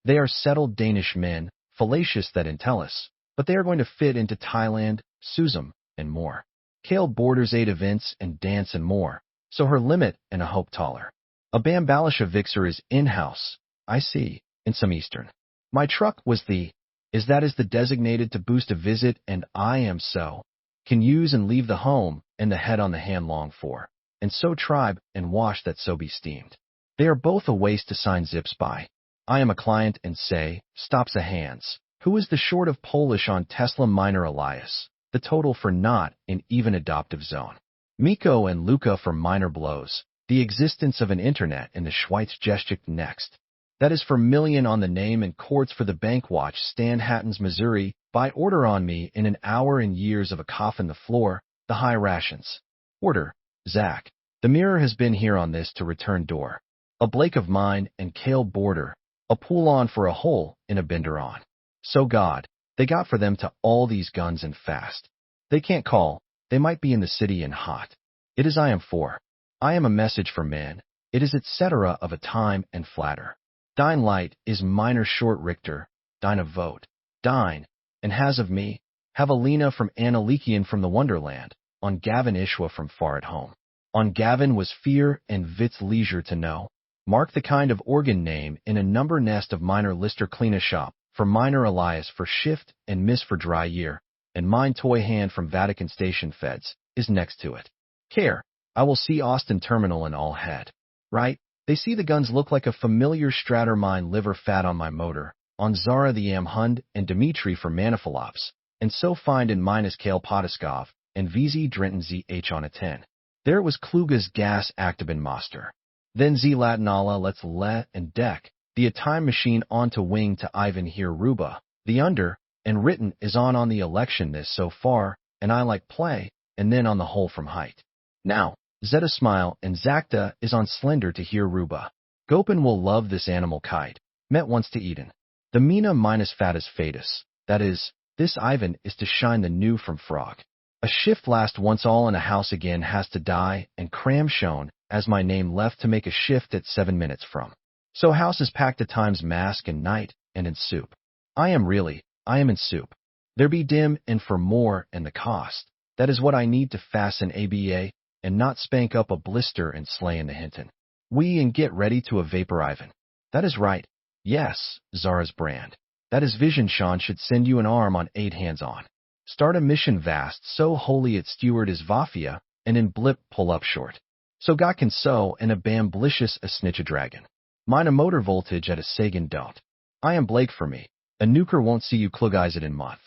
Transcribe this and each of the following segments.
They are settled Danish men, fallacious that Entellus, but they are going to fit into Thailand, Susum, and more. Kale borders 8 events and dance and more, so her limit and a hope taller. A Bambalisha Vixer is in-house, I see, in some Eastern. My truck was the, is the designated to boost a visit and I am so, can use and leave the home and the head on the hand long for, and so tribe and wash that so be steamed. They are both a waste to sign zips by. I am a client and say, stops a hands. Who is the short of Polish on Tesla minor Elias? The total for not in even adoptive zone. Miko and Luca for minor blows. The existence of an internet in the Schweizgeschichte next. That is for million on the name and courts for the bank watch Stan Hattons, Missouri, by order on me in an hour and years of a coffin the floor, the high rations. Order, Zach. The mirror has been here on this to return door. A Blake of mine and Kale border. A pool on for a hole in a bender on. So God, they got for them to all these guns and fast. They can't call, they might be in the city and hot. It is I am for. I am a message for men. It is etc. of a time and flatter. Dine light is minor short Richter. Dine a vote. Dine, and has of me. Have Alina from Analikian from the Wonderland. On Gavin Ishwa from far at home. On Gavin was fear and Vit's leisure to know. Mark the kind of organ name in a number nest of minor Lister Cleana shop. For minor Elias for shift and miss for dry year, and mine toy hand from Vatican Station Feds, is next to it. Care, I will see Austin Terminal and all head. Right, they see the guns look like a familiar Stratter mine liver fat on my motor, on Zara the Amhund and Dimitri for Manifalops, and so find in minus Kale Potaskov, and VZ Drenton ZH on a 10. There it was Kluge's gas Actabin Master. Then Z Latinala let's let and deck. The a time machine on to wing to Ivan here Ruba, the under, and written is on the election this so far, and I like play, and then on the whole from height. Now, Zeta smile and Zakta is on slender to hear Ruba. Gopin will love this animal kite, met once to Eden. The Mina minus fatus fatus, that is, this Ivan is to shine the new from frog. A shift last once all in a house again has to die, and cram shown, as my name left to make a shift at 7 minutes from. So house is packed at times mask and night, and in soup. I am in soup. There be dim and for more and the cost. That is what I need to fasten ABA, and not spank up a blister and slay in the Hinton. We and get ready to a vapor Ivan. That is right. Yes, Zara's brand. That is vision Sean should send you an arm on 8 hands on. Start a mission vast so holy its steward is Vafia, and in blip pull up short. So got can so and a bamblicious a snitch a dragon. Mine a motor voltage at a Sagan don't. I am Blake for me. A nuker won't see you klug-eyes it in month.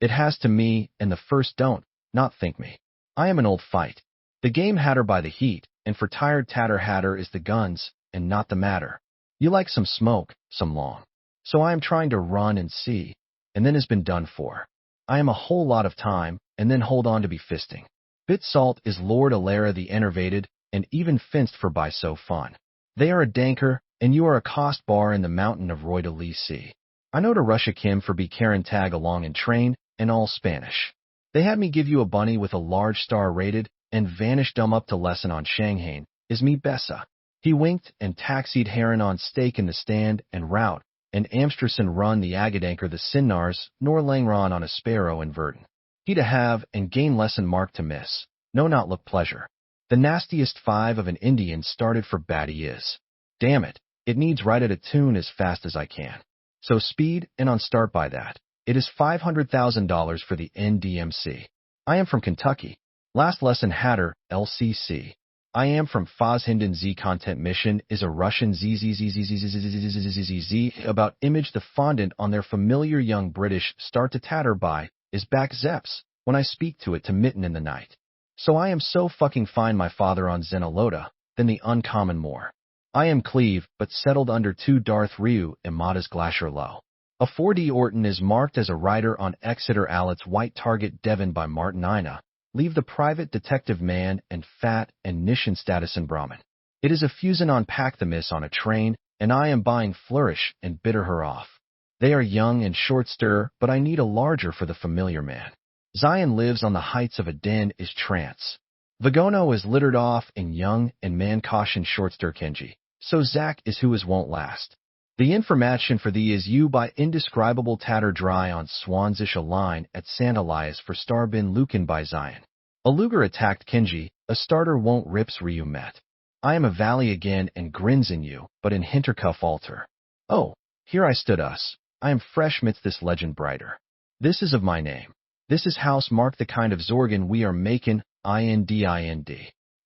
It has to me, and the first don't, not think me. I am an old fight. The game hatter by the heat, and for tired tatter hatter is the guns, and not the matter. You like some smoke, some long. So I am trying to run and see, and then has been done for. I am a whole lot of time, and then hold on to be fisting. Bit salt is Lord Alara the enervated, and even fenced for by so fun. They are a danker, and you are a cost bar in the mountain of Roy de Lee Sea. I know to Russia Kim for be Karen tag along and train, and all Spanish. They had me give you a bunny with a large star rated, and vanish dumb up to lesson on Shanghai, is me Bessa. He winked and taxied Heron on stake in the stand and route, and Amsterson run the Agadanker the Sinnars, nor Langron on a sparrow and Verdun. He to have and gain lesson mark to miss, no not look pleasure. The nastiest 5 of an Indian started for batty is. Damn it, it needs right at a tune as fast as I can. So speed and on start by that. It is $500,000 for the NDMC. I am from Kentucky. Last lesson Hatter, LCC. I am from Fazhinden Z content mission is a Russian ZZZZZZZZZZZ about image the fondant on their familiar young British start to tatter by is back Zeps when I speak to it to mitten in the night. So I am so fucking fine my father on Zenaloda, than the uncommon more. I am Cleve, but settled under 2 Darth Ryu Imada's Glacier Low. A 4D Orton is marked as a writer on Exeter Alet's White Target Devon by Martin Ina. Leave the private detective man and fat and Nishan status in Brahmin. It is a fusion on Pack the Miss on a train, and I am buying Flourish and bitter her off. They are young and short stir, but I need a larger for the familiar man. Zion lives on the heights of a den is trance. Vagono is littered off in young and man caution short stir Kenji. So Zach is who is won't last. The information for thee is you by indescribable tatter dry on Swansish a line at Sant Elias for Starbin Lucan by Zion. A Luger attacked Kinji, a starter won't rips Ryu met. I am a valley again and grins in you, but in Hintercuff altar. Oh, here I stood us. I am fresh midst this legend brighter. This is of my name. This is house mark the kind of Zorgan we are makin', ind.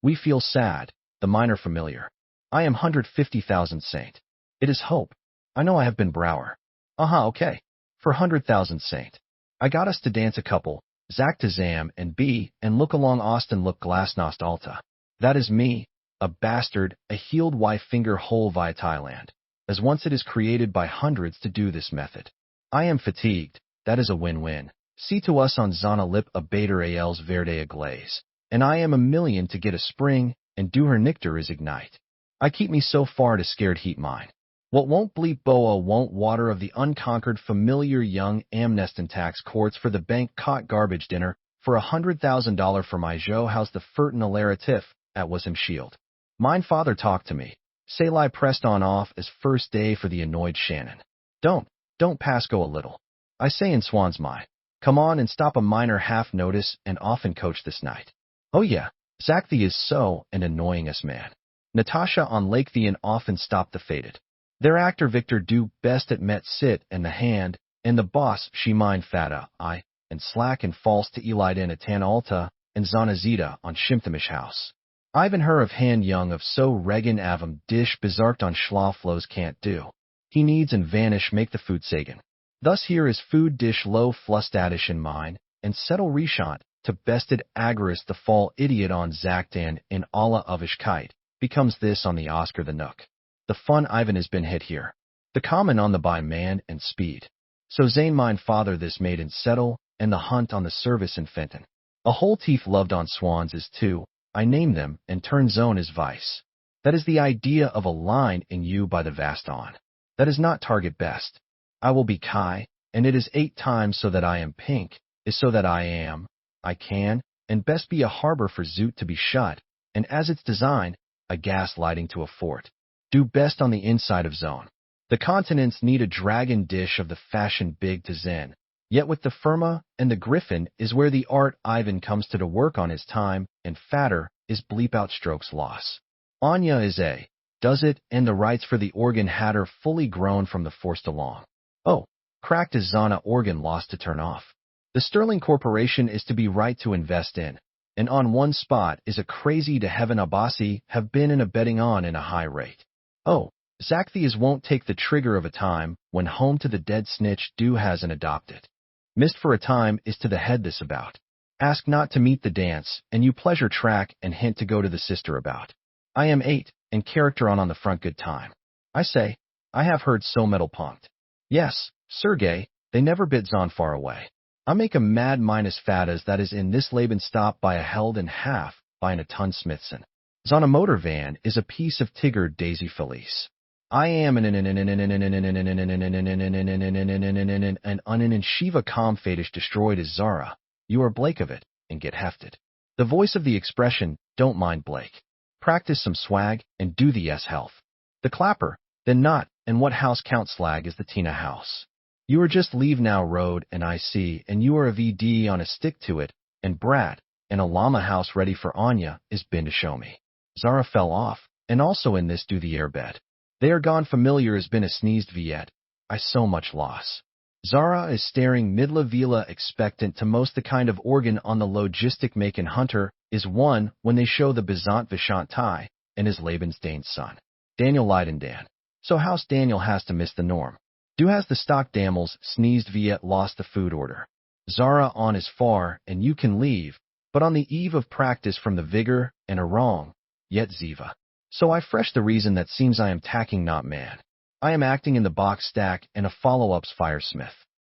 We feel sad, the minor familiar. I am 150,000 saint. It is hope. I know I have been brower. Okay. For 100,000 saint. I got us to dance a couple, Zach to Zam and B, and look along Austin look glasnost alta. That is me, a bastard, a healed wife finger hole via Thailand. As once it is created by hundreds to do this method. I am fatigued, that is a win-win. See to us on Zana lip a bader als verde a glaze. And I am a million to get a spring, and do her nictar is ignite. I keep me so far to scared heat mine. What won't bleep boa won't water of the unconquered familiar young amnestin tax courts for the bank caught garbage dinner, for $100,000 for my Joe house the fertin alara tiff, at was him shield. Mine father talked to me. Say lie pressed on off as first day for the annoyed Shannon. Don't pass go a little. I say in Swan's mind. Come on and stop a minor half notice and often coach this night. Oh yeah, Zach the is so an annoying us man. Natasha on Lake the and often stop the fated. Their actor Victor do best at met sit and the hand, and the boss she mind fata, I, and slack and false to Elide in a tan alta, and Zanazita on Shimthamish house. Ivan her of hand young of so regan avum dish bizarked on schlaflows can't do. He needs and vanish make the food sagan. Thus here is food dish low flustadish in mine, and settle reshant, to bested agarist the fall idiot on Zakdan in Allah ovish kite, becomes this on the Oscar the Nook. The fun Ivan has been hit here. The common on the by man and speed. So Zane mine father this made in settle, and the hunt on the service in Fenton. A whole teeth loved on swans is too, I name them, and turn zone is vice. That is the idea of a line in you by the vast on. That is not target best. I will be Kai, and it is 8 times so that I am pink, is so that I can, and best be a harbor for Zoot to be shut, and as its design, a gas lighting to a fort. Do best on the inside of zone. The continents need a dragon dish of the fashion big to zen, yet with the firma and the griffin is where the art Ivan comes to work on his time, and fatter is bleep out strokes loss. Anya is does it, and the rights for the organ hatter fully grown from the forced along. Oh, cracked is Zana organ lost to turn off. The Sterling Corporation is to be right to invest in, and on one spot is a crazy to heaven Abasi have been in a betting on in a high rate. Oh, Zacthias won't take the trigger of a time when home to the dead snitch do has an adopted. Missed for a time is to the head this about. Ask not to meet the dance, and you pleasure track and hint to go to the sister about. I am 8, and character on the front good time. I say, I have heard so metal punked. Yes, Sergey, they never bid Zon far away. I make a mad minus fatas that is in this Laban stop by a held in half by an a ton Smithson. Zon a motor van is a piece of Tigger Daisy Felice. I am an and Shiva com fatish destroyed as Zara. You are Blake of it, and get hefted. The voice of the expression, don't mind Blake. Practice some swag, and do the health. The clapper, then not, and what house count slag is the Tina house. You are just leave now road, and I see, and you are a VD on a stick to it, and Brad, and a llama house ready for Anya, is been to show me. Zara fell off, and also in this do the airbed. They are gone familiar has been a sneezed viet. I so much loss. Zara is staring midla vila expectant to most the kind of organ on the logistic makin' hunter is one when they show the Bizant Vishant Tai and his Laban's Dane's son. Daniel Leiden Dan. So house Daniel has to miss the norm. Do has the stock damels sneezed viet lost the food order. Zara on is far and you can leave, but on the eve of practice from the vigor and a wrong, yet Ziva. So I fresh the reason that seems I am tacking not man. I am acting in the box stack and a follow-up's firesmith.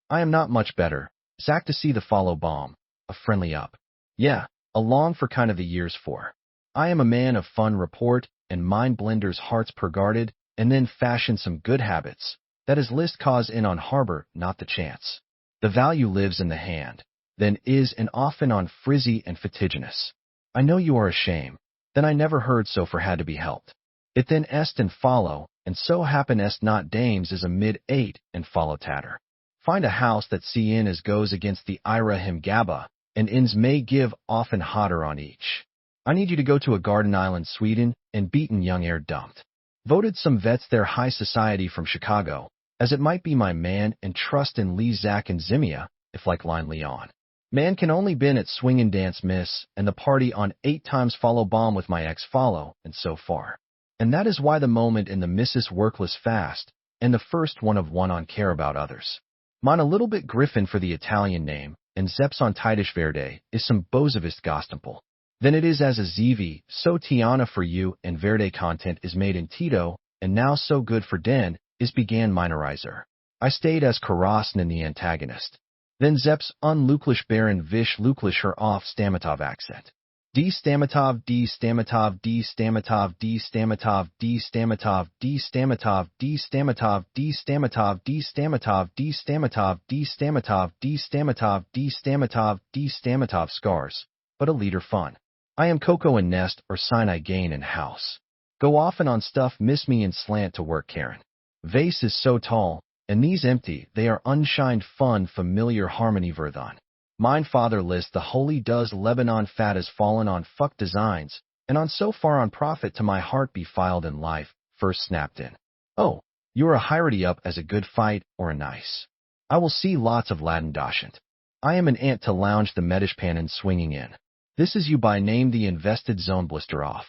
I am not much better. Zach to see the follow bomb. A friendly up. Yeah, along for kind of the years for. I am a man of fun report and mind blenders hearts per guarded and then fashion some good habits. That is list cause in on harbor, not the chance. The value lives in the hand, then is and often on frizzy and fatiginous. I know you are ashamed. Then I never heard so for had to be helped. It then est and follow, and so happen est not dames is a mid-8 and follow tatter. Find a house that see in as goes against the ira him gabba, and ins may give often hotter on each. I need you to go to a garden island Sweden and beaten young air dumped. Voted some vets there high society from Chicago, as it might be my man and trust in Lee Zach and Zimia, if like line Leon. Man can only been at swing and dance miss, and the party on 8 times follow bomb with my ex follow, and so far. And that is why the moment in the missus workless fast, and the first one of one on care about others. Mine a little bit Griffin for the Italian name, and Zeps on Tidish Verde is some Bozovist Gostemple. Then it is as a ZV, so Tiana for you, and Verde content is made in Tito, and now so good for Den, is began minorizer. I stayed as Karasn in the antagonist. Then Zeps on Luklish Baron Vish Luklish her off Stamatov accent. D Stamatov, D Stamatov, D Stamatov, D Stamatov, D Stamatov, D Stamatov, D Stamatov, D Stamatov, D Stamatov, D Stamatov, D Stamatov, D Stamatov, D Stamatov, D Stamatov scars, but a leader fun. I am Coco and Nest or Sinai Gain and House. Go often on stuff miss me and slant to work Karen. Vase is so tall, and these empty, they are unshined fun familiar harmony Verdon. Mine father list the holy does Lebanon fat has fallen on fuck designs, and on so far on profit to my heart be filed in life, first snapped in. Oh, you are a hirety up as a good fight or a nice. I will see lots of Latin doshant. I am an ant to lounge the medishpanin swinging in. This is you by name the invested zone blister off.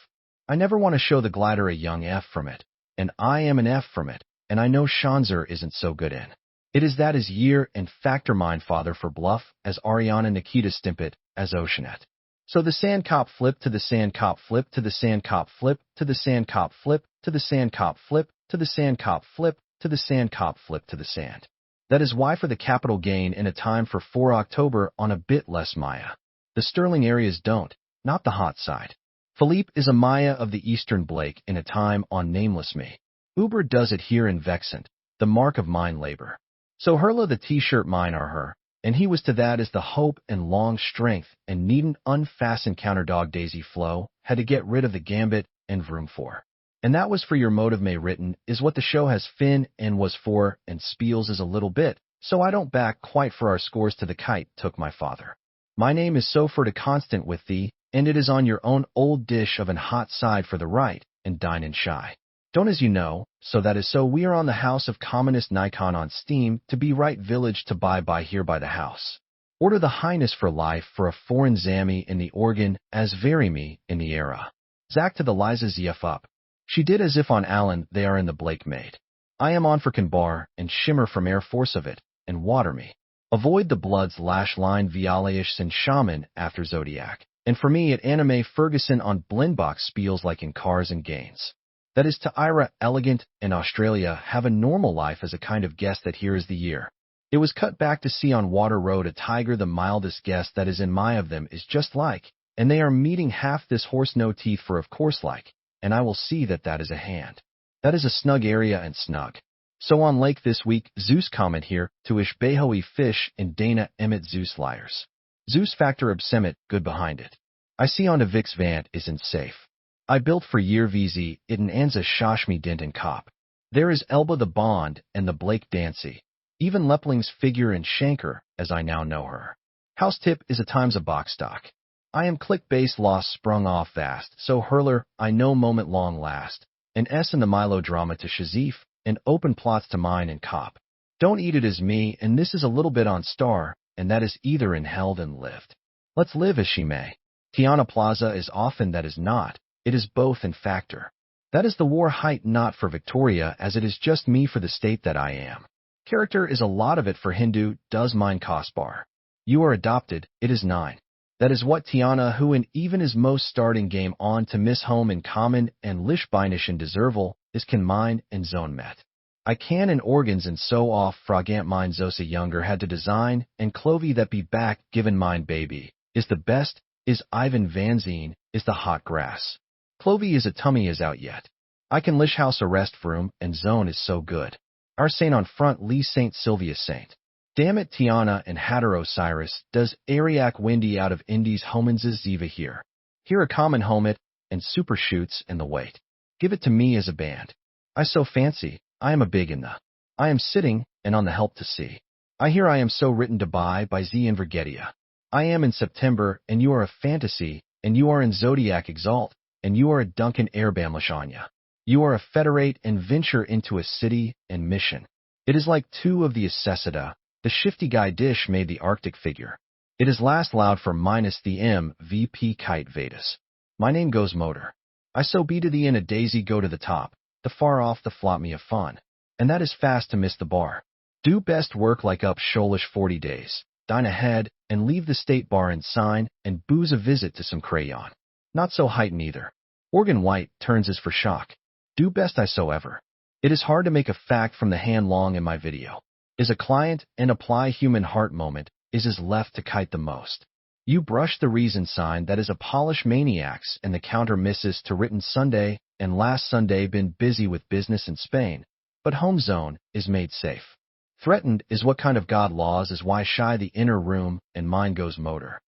I never want to show the glider a young F from it, and I am an F from it, and I know Schanzer isn't so good in. It is that is year and factor mine father for bluff, as Ariana Nikita Stimpet, as Oceanet. So the sand cop flip to the sand cop flip to the sand cop flip to the sand cop flip to the sand cop flip to the sand cop flip to the sand cop flip to the sand. That is why for the capital gain in a time for 4 October on a bit less Maya. The Sterling areas don't, not the hot side. Philippe is a Maya of the Eastern Blake in a time on nameless me. Uber does it here in Vexant, the mark of mine labor. So Herla the t-shirt mine are her, and he was to that as the hope and long strength and needn't unfasten counterdog daisy flow, had to get rid of the gambit and vroom for. And that was for your motive may written, is what the show has fin and was for, and spiels is a little bit, so I don't back quite for our scores to the kite, took my father. My name is so for to constant with thee, and it is on your own old dish of an hot side for the right, and dine and shy. Don't as you know, so that is so we are on the house of communist Nikon on Steam to be right village to buy by here by the house. Order the highness for life for a foreign Zammy in the organ, as very me in the era. Zach to the Liza ZF up. She did as if on Allen they are in the Blake made. I am on for Canbar and shimmer from Air Force of it, and water me. Avoid the bloods lash line Vialeish and shaman after Zodiac. And for me at anime Ferguson on Blindbox spiels like in Cars and Gains. That is to Ira, elegant, and Australia have a normal life as a kind of guest that here is the year. It was cut back to see on Water Road a tiger the mildest guest that is in my of them is just like, and they are meeting half this horse no teeth for of course like, and I will see that that is a hand. That is a snug area and snug. So on lake this week, Zeus comment here, to ish Behoe fish and Dana Emmett Zeus liars. Zeus factor absemet, good behind it. I see on to Vix Vant isn't safe. I built for year VZ, it an Anza Shashmi Dint and Cop. There is Elba the Bond and the Blake Dancy. Even Lepling's figure and Shanker, as I now know her. House tip is a times a box stock. I am click base loss sprung off fast, so hurler, I know moment long last. An S in the Milo drama to Shazif, and open plots to mine and Cop. Don't eat it as me, and this is a little bit on Star, and that is either in held and lived. Let's live as she may. Tiana Plaza is often that is not. It is both in factor. That is the war height not for Victoria as it is just me for the state that I am. Character is a lot of it for Hindu, does mine cost bar. You are adopted, it is 9. That is what Tiana who in even his most starting game on to miss home in common and lish binish and deserval is can mine and zone met. I can in organs and so off fragant mine Zosa younger had to design and Clovey that be back given mine baby is the best is Ivan Vanzine is the hot grass. Clovey is a tummy is out yet. I can lish house arrest room and zone is so good. Our saint on front Lee Saint Sylvia Saint. Damn it Tiana and Hatter Osiris does Ariak Windy out of Indies Homanses Ziva here. Here a common home it and super shoots in the weight. Give it to me as a band. I so fancy, I am a big in the. I am sitting, and on the help to see. I hear I am so written to buy by Z Invergetia. I am in September, and you are a fantasy, and you are in Zodiac Exalt, and you are a Duncan Airbamlashanya. You are a federate and venture into a city and mission. It is like two of the Accessida, the shifty guy dish made the Arctic figure. It is last loud for minus the MVP kite Vedas. My name goes motor. I so be to thee in a daisy go to the top, the far off the flop me of fun, and that is fast to miss the bar. Do best work like up shoalish 40 days, dine ahead, and leave the state bar and sign, and booze a visit to some crayon. Not so heighten either. Organ white turns is for shock. Do best I so ever. It is hard to make a fact from the hand long in my video. Is a client and apply human heart moment, is left to kite the most. You brush the reason sign that is a polish maniacs and the counter misses to written Sunday, and last Sunday been busy with business in Spain, but home zone is made safe. Threatened is what kind of God laws is why shy the inner room, and mine goes motor.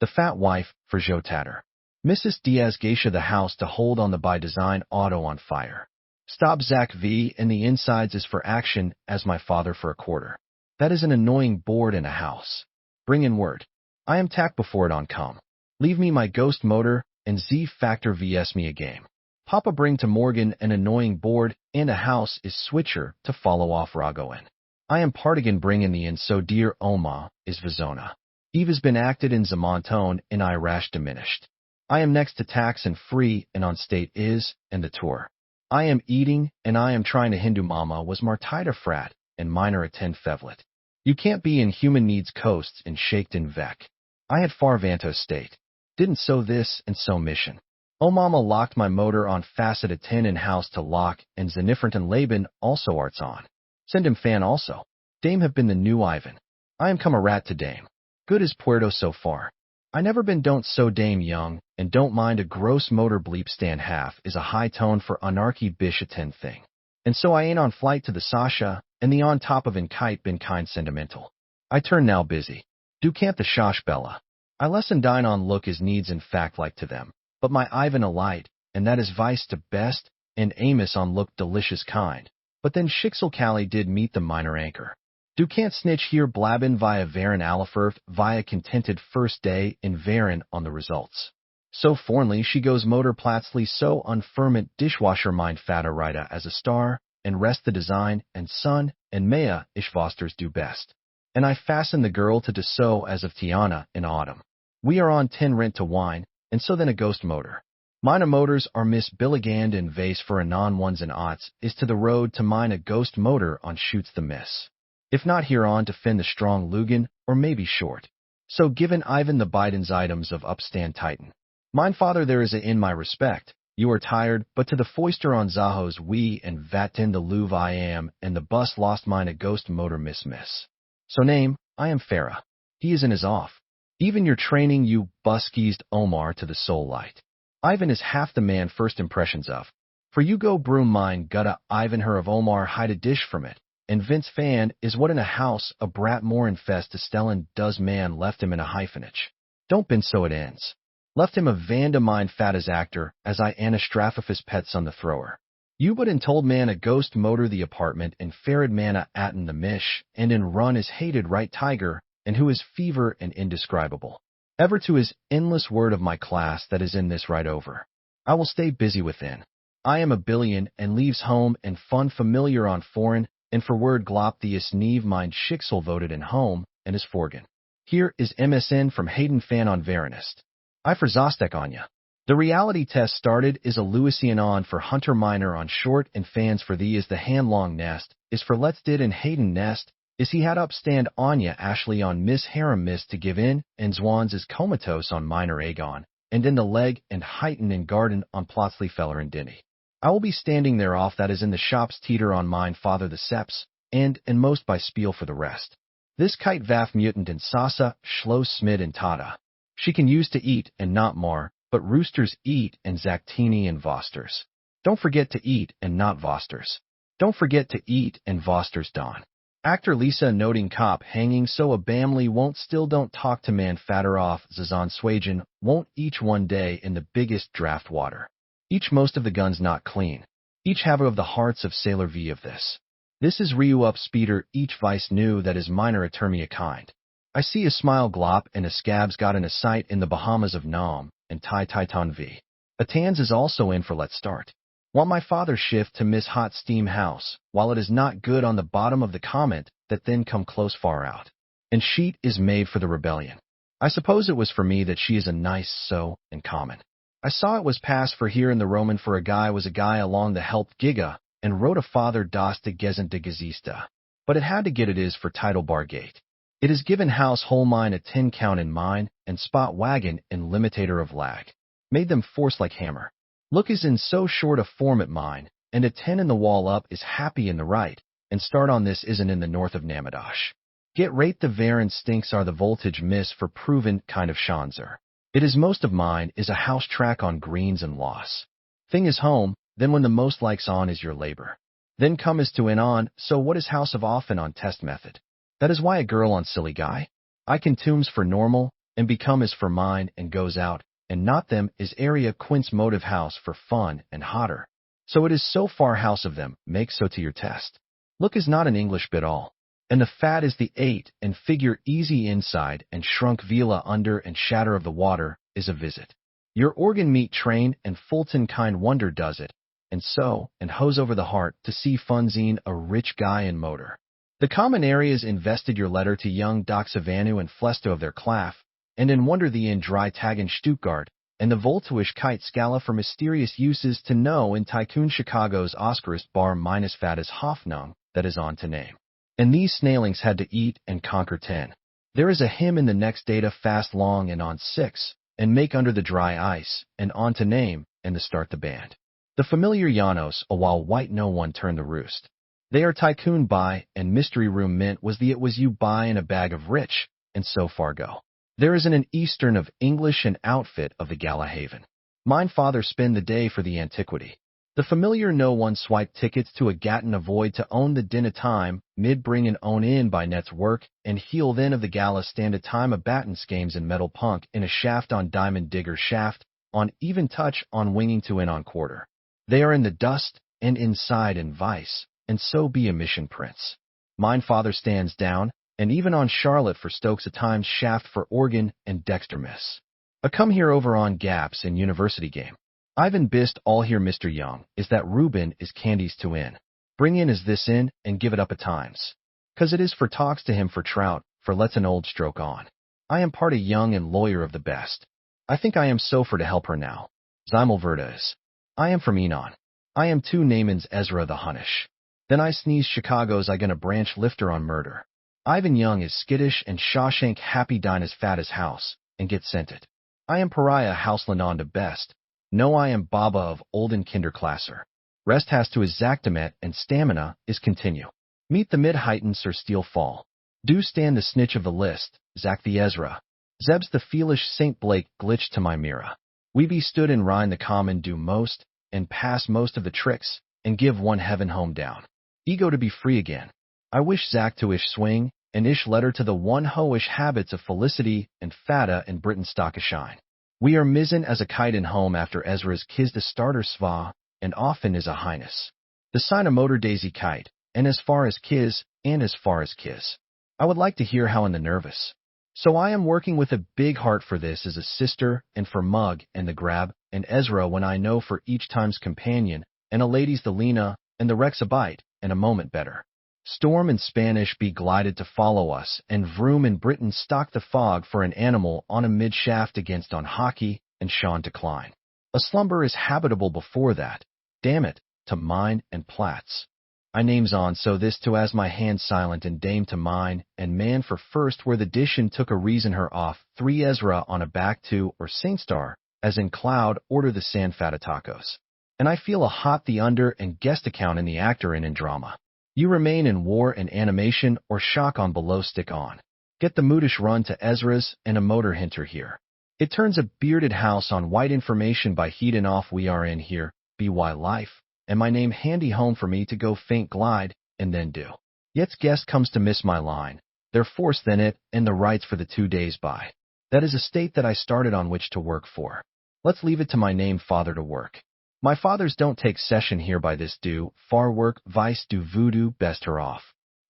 The fat wife, for Joe Tatter. Mrs. Diaz geisha the house to hold on the by design auto on fire. Stop Zach V and the insides is for action, as my father for a quarter. That is an annoying board in a house. Bring in word. I am tack before it on come. Leave me my ghost motor, and Z Factor vs me a game. Papa bring to Morgan an annoying board, and a house is switcher to follow off Ragoin. I am partigan bring in the in so dear Oma, is Vizona. Eve has been acted in Zamontone, and I rash diminished. I am next to tax and free, and on state is, and the tour. I am eating, and I am trying to Hindu mama was Martida frat, and minor attend Fevlet. You can't be in human needs coasts and shaked in Vec. I had Farvanto state. Didn't so this and so mission. Oh mama locked my motor on facet 10 in house to lock, and Zenifrant and Laban also arts on. Send him fan also. Dame have been the new Ivan. I am come a rat to Dame. Good as Puerto so far. I never been don't so Dame young, and don't mind a gross motor bleep stand half is a high tone for anarchy bish a 10 thing. And so I ain't on flight to the Sasha, and the on top of in kite been kind sentimental. I turn now busy. Do can't the shosh Bella. I lesson dine on look as needs in fact like to them, but my Ivan a light, and that is vice to best, and Amos on look delicious kind. But then Shixel Callie did meet the minor anchor. Do can't snitch here blabbin via Varan Alifirth via contented first day in Varan on the results. So fornly she goes motor platsly so unferment dishwasher mind fatta rida as a star, and rest the design, and son, and Maya Ishvosters do best. And I fasten the girl to Dessau as of Tiana in autumn. We are on 10 rent to wine, and so then a ghost motor. Mine motors are Miss Billigand and vase for a non-ones and aughts is to the road to mine a ghost motor on shoots the miss. If not here on to fin the strong Lugan, or maybe short. So given Ivan the Biden's items of upstand Titan. Mine father there is a in my respect, you are tired, but to the foister on Zahos we and Vatin the Louvre I am, and the bus lost mine a ghost motor miss. So name, I am Farah. He is in his off. Even your training you buskiesed Omar to the soul light. Ivan is half the man first impressions of. For you go broom mine gutta Ivan her of Omar hide a dish from it. And Vince Fan is what in a house a brat more infest to Stellan does man left him in a hyphenage. Don't been so it ends. Left him a Vanda mine fat as actor, as I Anastraphus pets on the thrower. You but in told man a ghost motor the apartment and Farid mana atten the mish, and in run is hated right tiger, and who is fever and indescribable. Ever to his endless word of my class that is in this right over. I will stay busy within. I am a billion and leaves home and fun familiar on foreign, and for word glop the Neve mind Shixel voted in home, and is forgan. Here is MSN from Hayden Fan on Varanist. I for Zostek on ya. The reality test started is a Lewisian on for Hunter Minor on short and fans for thee is the hand long nest, is for Let's Did and Hayden nest, is he had upstand Anya Ashley on Miss Harem miss to give in, and Zwans is comatose on Minor Agon, and in the leg and Heighten and Garden on Plotsley Feller and Dinny. I will be standing there off that is in the shops teeter on mine father the seps, and most by spiel for the rest. This kite vaff mutant in Sasa, Schlo Smid and Tata. She can use to eat and not more, but roosters eat and Zactini and Vosters. Don't forget to eat and not Vosters. Don't forget to eat and Vosters Don. Actor Lisa noting cop hanging so a bamly won't still don't talk to man fatter off Zazan Swajan won't each one day in the biggest draft water. Each most of the guns not clean. Each have of the hearts of Sailor V of this. This is Ryu up speeder, each vice knew that his minor a kind. I see a smile glop and a scabs got in a sight in the Bahamas of Nam, and Tai Titan V. Atans is also in for let's start. Want my father shift to Miss Hot Steam House, while it is not good on the bottom of the comment, that then come close far out. And sheet is made for the rebellion. I suppose it was for me that she is a nice so, and common. I saw it was passed for here in the Roman for a guy was a guy along the helped giga, and wrote a father das de gesent de gazista. But it had to get it is for title bar gate. It is given house whole mine a 10 count in mine, and spot wagon and limitator of lag. Made them force like hammer. Look is in so short a form at mine, and a 10 in the wall up is happy in the right, and start on this isn't in the north of Namadosh. Get rate the Varen stinks are the voltage miss for proven kind of Shanzer. It is most of mine is a house track on greens and loss. Thing is home, then when the most likes on is your labor. Then come is to in on, so what is house of often on test method? That is why a girl on silly guy. I can tombs for normal, and become is for mine and goes out, and not them is area quince motive house for fun and hotter. So it is so far house of them, make so to your test. Look is not an English bit all. And the fat is the 8, and figure easy inside, and shrunk vila under, and shatter of the water, is a visit. Your organ meat train, and Fulton kind wonder does it, and so, and hose over the heart, to see funzine a rich guy in motor. The common areas invested your letter to young Doc Savanu and Flesto of their claff, and in wonder the in dry tag in Stuttgart, and the Voltuish kite scala for mysterious uses to know in Tycoon Chicago's Oscarist bar minus fat as Hoffnung, that is on to name. And these snailings had to eat and conquer 10. There is a hymn in the next data fast long and on 6, and make under the dry ice, and on to name, and to start the band. The familiar Janos, a while white no one turned the roost. They are tycoon buy, and mystery room mint was the it was you buy in a bag of rich, and so far go. There is an eastern of English and outfit of the Galahaven. Mine father spend the day for the antiquity. The familiar no one swipe tickets to a Gatton avoid to own the din a time, mid bring and own in by net's work, and heel then of the gala stand a time a batten schemes in metal punk in a shaft on diamond digger shaft, on even touch on winging to in on quarter. They are in the dust, and inside and vice, and so be a mission prince. Mine father stands down, and even on Charlotte for Stokes a times shaft for organ and Dexter miss. A come here over on gaps in university game. Ivan Bist all here Mr. Young, is that Reuben is candies to in. Bring in is this in, and give it up at times. 'Cause it is for talks to him for trout, for let's an old stroke on. I am part a young and lawyer of the best. I think I am so for to help her now. Zimmelverda is. I am from Enon. I am two Naaman's Ezra the Hunnish. Then I sneeze Chicago's I gonna branch lifter on murder. Ivan Young is skittish and Shawshank happy dine as fat as house, and get sent it. I am pariah houseland on to best. No I am Baba of olden kinderklasser. Rest has to his Zactamet and stamina is continue. Meet the mid-heighten Sir Steel Fall. Do stand the snitch of the list, Zack the Ezra. Zeb's the feelish St. Blake glitch to my Mira. We be stood in Rhine the common do most, and pass most of the tricks, and give one heaven home down. Ego to be free again. I wish Zack to ish swing, and ish letter to the one ho-ish habits of felicity and fata and Britain stock a shine. We are mizzen as a kite in home after Ezra's kiss the starter sva, and often is a highness. The sign a motor daisy kite, and as far as kiss, and as far as kiss. I would like to hear how in the nervous. So I am working with a big heart for this as a sister, and for Mug, and the Grab, and Ezra when I know for each time's companion, and a lady's the Lena, and the Rex a bite, and a moment better. Storm and Spanish be glided to follow us, and Vroom and Britain stock the fog for an animal on a mid-shaft against on hockey, and Sean decline. A slumber is habitable before that. Damn it, to mine and Platts. I names on so this to as my hand silent and dame to mine, and man for first where the dishin took a reason her off, 3 Ezra on a back 2 or Saint Star, as in Cloud order the San Fata tacos. And I feel a hot the under and guest account in the actor in drama. You remain in war and animation or shock on below stick on. Get the moodish run to Ezra's and a motor hinter here. It turns a bearded house on white information by heatin' off we are in here, BY life, and my name handy home for me to go faint glide, and then do. Yet's guest comes to miss my line. They're force then it, and the rights for the 2 days by. That is a state that I started on which to work for. Let's leave it to my name father to work. My fathers don't take session here by this do, far work, vice do voodoo, best her off.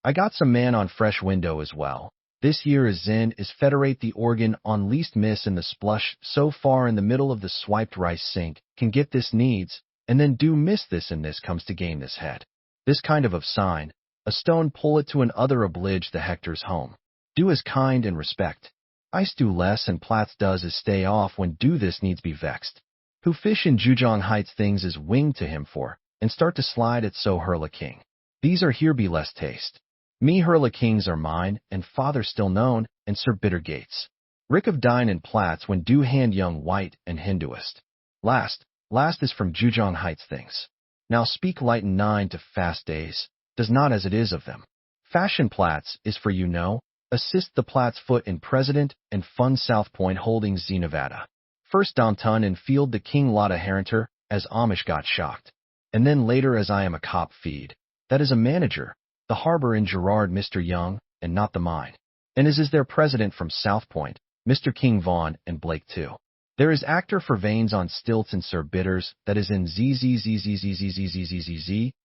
I got some man on fresh window as well. This year is Zen is federate the organ on least miss in the splush so far in the middle of the swiped rice sink, can get this needs, and then do miss this and this comes to game this head. This kind of sign, a stone pull it to an other oblige the Hector's home. Do as kind and respect. Ice do less and Platts does is stay off when do this needs be vexed. Who fish in Jujong Heights things is winged to him for, and start to slide it so Hurla King. These are here be less taste. Me Hurla Kings are mine, and father still known, and Sir Bitter Gates. Rick of Dine and Platts when do hand young white and Hinduist. Last is from Jujong Heights things. Now speak light and 9 to fast days, does not as it is of them. Fashion Platts is for you know, assist the Platts foot in president and fund South Point Holdings Z Nevada. First downtown and field the King Lotta Harrington, as Amish got shocked. And then later as I am a cop feed. That is a manager, the harbor in Gerard Mr. Young, and not the mine. And is their president from South Point, Mr. King Vaughn and Blake too. There is actor for veins on stilts and Sir Bitters, that is in ZZZZZZZZZZZ,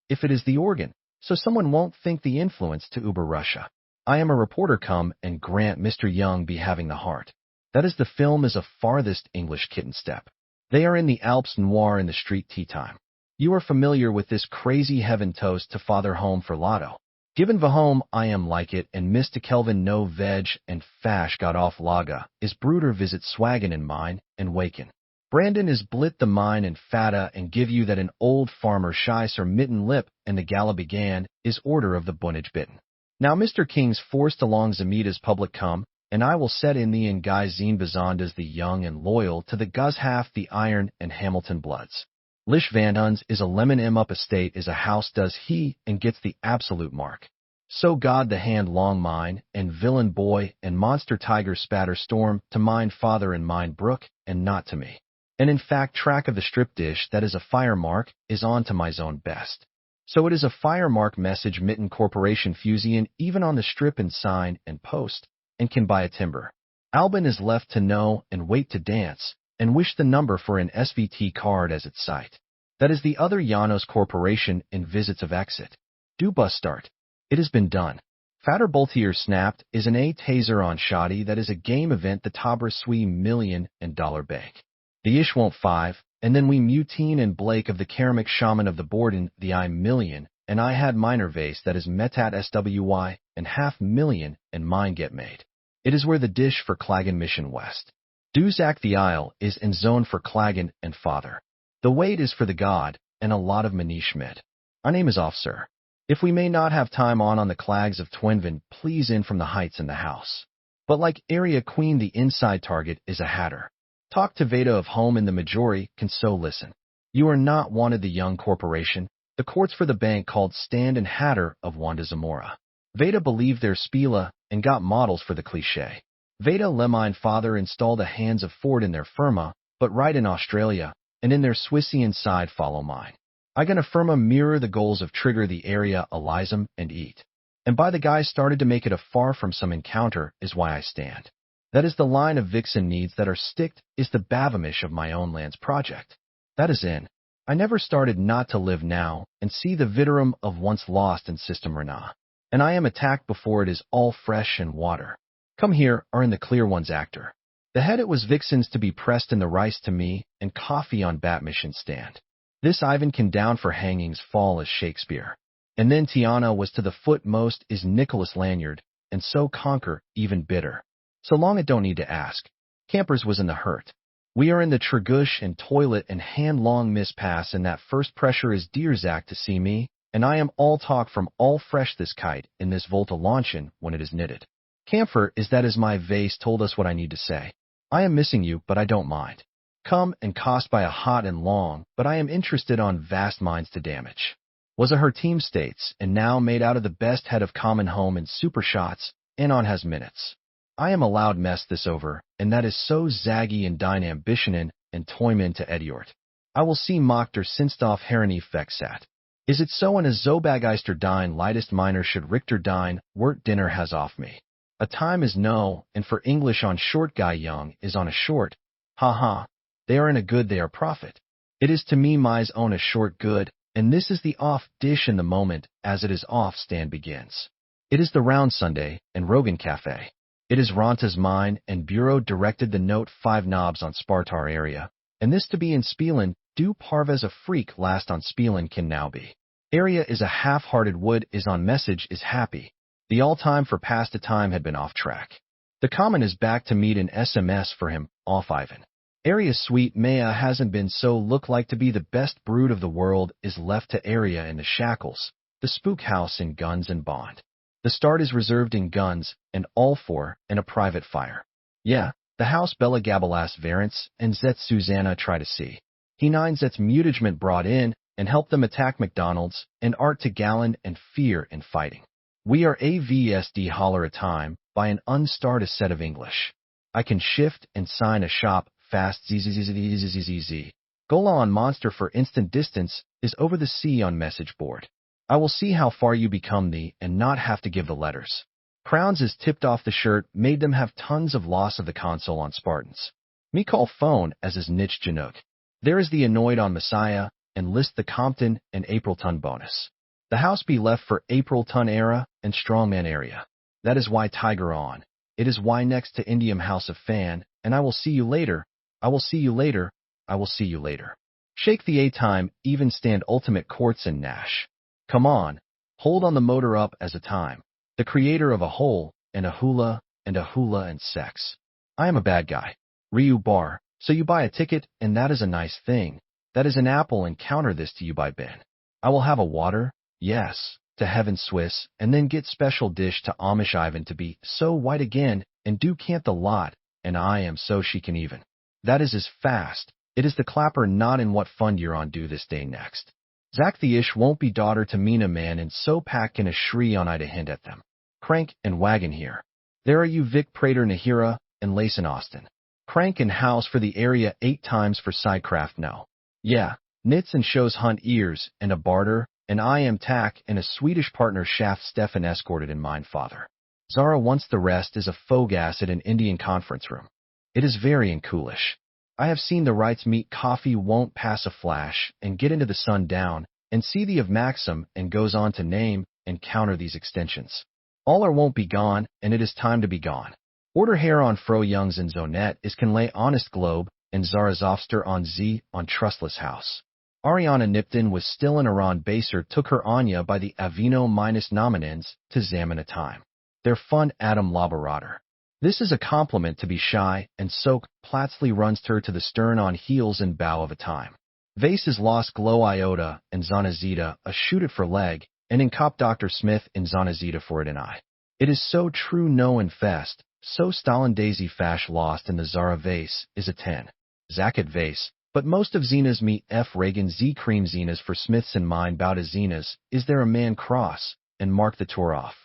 if it is the organ, so someone won't think the influence to Uber Russia. I am a reporter come and grant Mr. Young be having the heart. That is the film is a farthest English kitten step. They are in the Alps Noir in the street tea time. You are familiar with this crazy heaven toast to father home for Lotto. Given the home I am like it and Mr. Kelvin no veg and fash got off laga, is Bruder visit Swaggin in mine and waken. Brandon is blit the mine and fata and give you that an old farmer shy Sir Mitten lip and the gala began, is order of the bunnage bitten. Now Mr. King's forced along Zamita's public come, and I will set in the and Guy Zine Bazandas the young and loyal to the Guz half the iron and Hamilton bloods. Lish Vanduns is a lemon up estate is a house does he and gets the absolute mark. So God the hand long mine and villain boy and monster tiger spatter storm to mine father and mine brook and not to me. And in fact track of the strip dish that is a fire mark is on to my zone best. So it is a fire mark message Mitten Corporation Fusian even on the strip and sign and post and can buy a timber. Albin is left to know and wait to dance and wish the number for an SVT card as its site. That is the other Llanos Corporation in visits of exit. Do bus start. It has been done. Fatter Boltier snapped is an A taser on shoddy that is a game event the Tabra Sui $1 million bank. The ish won't 5, and then we Mutine and Blake of the Keramic Shaman of the Borden the I million, and I had minor vase that is Metat SWY and $500,000 and mine get made. It is where the dish for Clagan Mission West. Duzak the Isle is in zone for Clagan and father. The weight is for the god, and a lot of Manish Schmidt. Our name is off, sir. If we may not have time on the clags of Twinvin, please in from the heights in the house. But like Area Queen, the inside target is a hatter. Talk to Veda of home and the majority can so listen. You are not wanted the young corporation, the courts for the bank called Stand and Hatter of Wanda Zamora. Veda believed their spila and got models for the cliche. Veda Lemine father installed a hands of Ford in their firma, but right in Australia, and in their Swissian side follow mine. I gonna firma mirror the goals of trigger the area Elizam and eat. And by the guy started to make it a far from some encounter is why I stand. That is the line of Vixen needs that are sticked is the Bavamish of my own lands project. That is in. I never started not to live now and see the Viderum of once lost in System Rena. And I am attacked before it is all fresh and water. Come here are in the clear one's actor. The head it was Vixens to be pressed in the rice to me and coffee on bat mission stand. This Ivan can down for hangings fall as Shakespeare. And then Tiana was to the foot most is Nicholas Lanyard, and so conquer, even bitter. So long it don't need to ask. Campers was in the hurt. We are in the Tragush and toilet and hand long miss pass and that first pressure is dear Zach to see me, and I am all talk from all fresh this kite in this Volta launchin when it is knitted. Camphor is that as my vase told us what I need to say. I am missing you, but I don't mind. Come and cost by a hot and long, but I am interested on vast minds to damage. Was a her team states, and now made out of the best head of common home and super shots, and on has minutes. I am allowed mess this over, and that is so zaggy and dine ambitionen and toyman to Ediort. I will see mockter sinstoff herrenif vexat. Is it so in a Zobageister dine lightest minor should Richter dine, wort dinner has off me. A time is no, and for English on short guy young is on a short. Ha ha. They are in a good they are profit. It is to me my's own a short good, and this is the off dish in the moment as it is off stand begins. It is the round Sunday and Rogan Cafe. It is Ronta's mine and bureau directed the note 5 knobs on Spartar area, and this to be in Spielen, do parves a freak last on Spielen can now be. Area is a half-hearted wood is on message is happy. The all-time for past a time had been off track. The common is back to meet an SMS for him, off Ivan. Area sweet Maya hasn't been so look like to be the best brood of the world is left to area in the shackles, the spook house in guns and bond. The start is reserved in guns, and all four, and a private fire. Yeah, the house Bella Gabalas Varents and Zet Susanna try to see. He nine Zet's mutagement brought in, and helped them attack McDonald's, and art to gallon and fear in fighting. We are AVSD holler a time, by an unstart a set of English. I can shift and sign a shop, fast zzzzzzzzz. Gola on monster for instant distance, is over the sea on message board. I will see how far you become thee, and not have to give the letters. Crowns is tipped off the shirt, made them have tons of loss of the console on Spartans. Me call phone as is niche Chinook. There is the annoyed on Messiah, and list the Compton and April ton bonus. The house be left for April ton era and strongman area. That is why Tiger on. It is why next to Indium House of Fan, and I will see you later. I will see you later. I will see you later. Shake the A-time, even stand ultimate courts and Nash. Come on, hold on the motor up as a time. The creator of a hole, and a hula, and sex. I am a bad guy. Ryu Bar, so you buy a ticket, and that is a nice thing. That is an apple and counter this to you by Ben. I will have a water, yes, to heaven Swiss, and then get special dish to Amish Ivan to be so white again, and do can't the lot, and I am so she can even. That is as fast. It is the clapper not in what fund you're on do this day next. Zach the ish won't be daughter to Mina man and so pack in a shri on I to hint at them. Crank and wagon here. There are you Vic Prater Nahira and Lace in Austin. Crank and house for the area 8 times for sidecraft no. Yeah, knits and shows hunt ears and a barter, and I am tack and a Swedish partner shaft Stefan escorted in mine father. Zara wants the rest is a fogas at an Indian conference room. It is very incoolish. I have seen the rights meet coffee won't pass a flash and get into the sun down and see the of Maxim and goes on to name and counter these extensions. All or won't be gone, and it is time to be gone. Order hair on Fro Youngs and Zonet is can lay honest globe and Zara Zofster on Z on trustless house. Ariana Nipton was still in Iran baser took her Anya by the Avino minus nominins to Zaman a time. Their fun Adam Laborator. This is a compliment to be shy, and soak, Platsley runs her to the stern on heels and bow of a time. Vase is lost glow iota, and Zanazita, a shoot it for leg, and in cop Dr. Smith in Zanazita for it and I. It is so true no and fest, so Stalin Daisy Fash lost in the Zara Vase, is a 10. Zakat Vase, but most of Zena's meet F. Reagan Z. Cream Zena's for Smiths and mine bow to Zena's, is there a man cross, and mark the tour off.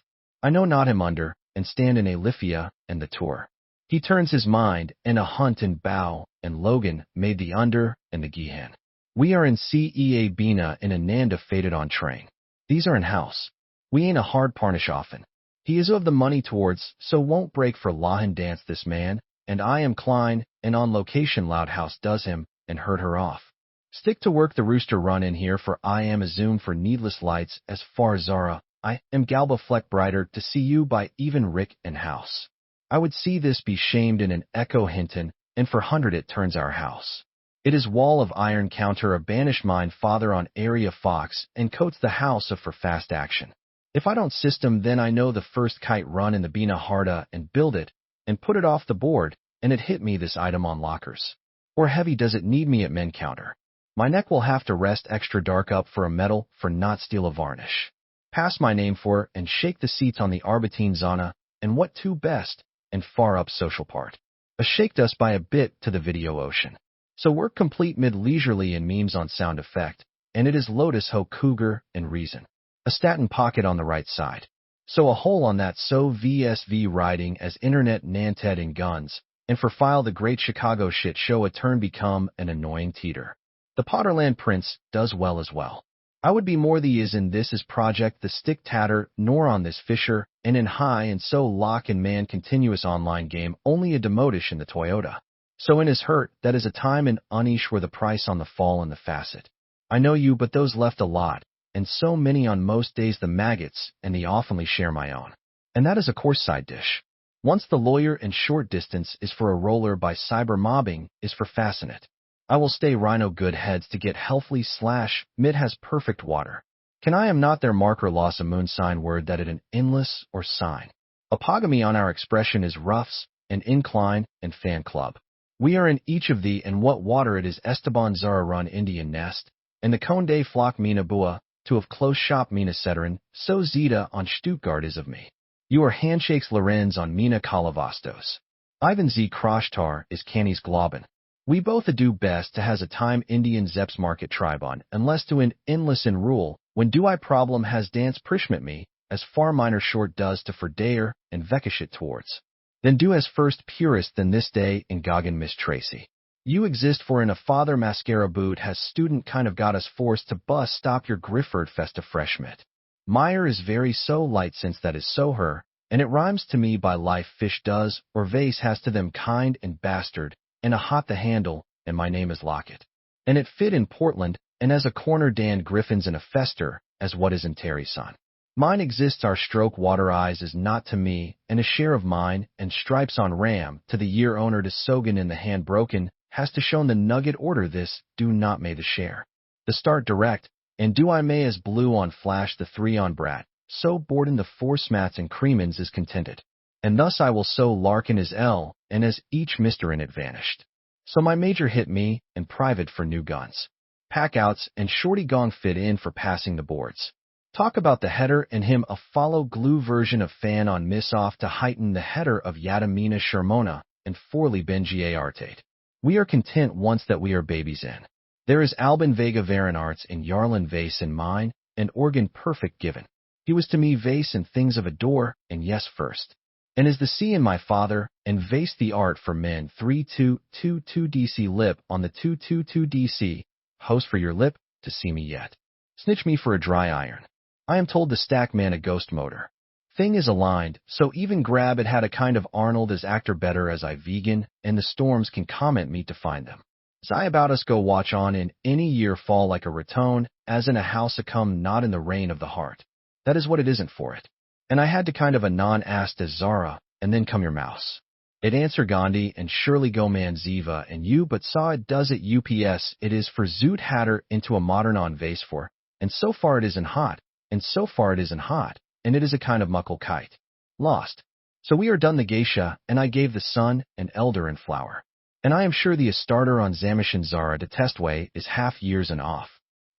I know not him under, and stand in a Lithia, and the tour. He turns his mind, and a hunt and bow, and Logan made the under, and the Gihan. We are in CEA Bina in a Nanda faded on train. These are in house. We ain't a hard parnish often. He is of the money towards, so won't break for Lahan dance this man, and I am Klein, and on location Loud House does him, and hurt her off. Stick to work the rooster run in here for I am a zoom for needless lights as far Zara. I am Galba Fleck brighter to see you by even Rick and House. I would see this be shamed in an echo Hinton, and for 100 it turns our house. It is wall of iron counter a banish mine father on area fox and coats the house of for fast action. If I don't system then I know the first kite run in the Bina Harda and build it, and put it off the board, and it hit me this item on lockers. Or heavy does it need me at men counter. My neck will have to rest extra dark up for a medal for not steal a varnish. Pass my name for and shake the seats on the Arbatine Zana, and what two best, and far up social part. A shaked us by a bit to the video ocean. So work complete mid leisurely in memes on sound effect, and it is Lotus Ho Cougar and Reason. A statin pocket on the right side. So a hole on that so VSV riding as internet Nanted and guns, and for file the great Chicago shit show a turn become an annoying teeter. The Potterland Prince does well as well. I would be more the is in this is project the stick tatter nor on this Fisher, and in high and so lock and man continuous online game only a demotish in the Toyota. So in his hurt, that is a time and unish where the price on the fall and the facet. I know you, but those left a lot, and so many on most days the maggots, and they oftenly share my own. And that is a course side dish. Once the lawyer and short distance is for a roller by cyber mobbing is for fastenet. I will stay rhino good heads to get healthily slash mid has perfect water. Can I am not their marker loss a moon sign word that it an endless or sign. Apogamy on our expression is roughs, and incline, and fan club. We are in each of thee and what water it is Esteban Zara run Indian nest, and the Conde flock mina bua, to of close shop mina Cetrin, so Zeta on Stuttgart is of me. You are handshakes Lorenz on mina Kalavastos. Ivan Z Kroshtar is Canny's Globen. We both do best to has a time Indian Zeps market tribe on, unless to an endless in rule, when do I problem has dance prishmit me, as far minor short does to Ferdayer and Vekishit towards. Then do as first purest than this day in Goggin Miss Tracy. You exist for in a father mascara boot has student kind of got us forced to bus stop your Grifford festa freshmet. Meyer is very so light since that is so her, and it rhymes to me by life fish does, or vase has to them kind and bastard, and a hot the handle, and my name is Lockett. And it fit in Portland, and as a corner Dan Griffin's in a fester, as what is in Terry's son. Mine exists our stroke water eyes is not to me, and a share of mine, and stripes on ram, to the year owner to Sogan in the hand broken, has to shown the nugget order this, do not may the share. The start direct, and do I may as blue on flash the 3 on brat, so Borden the 4 smats and Creemans is contented. And thus I will so Larkin as L, and as each mister in it vanished. So my major hit me, and private for new guns. Packouts, and Shorty Gong fit in for passing the boards. Talk about the header and him a follow glue version of fan on miss off to heighten the header of Yadamina Shermona and Forley Benjie Artate. We are content once that we are babies in. There is Albin Vega Varan Arts in Yarlin Vase in mine, and organ perfect given. He was to me vase and things of a door, and yes first. And is the C in my father, and vase the art for men 3222 DC lip on the 222 DC, host for your lip, to see me yet. Snitch me for a dry iron. I am told the stack man a ghost motor. Thing is aligned, so even grab it had a kind of Arnold as actor better as I vegan, and the storms can comment me to find them. Zai about us go watch on in any year fall like a ratone, as in a house a come not in the rain of the heart. That is what it isn't for it. And I had to kind of a non-asked as Zara, and then come your mouse. It answer Gandhi and surely go man Ziva and you but saw it does it UPS it is for Zoot Hatter into a modern on vase for, and so far it isn't hot. And so far it isn't hot, and it is a kind of muckle kite. Lost. So we are done the geisha, and I gave the son, an elder and flower. And I am sure the starter on Zamishin Zara to test way is half years and off.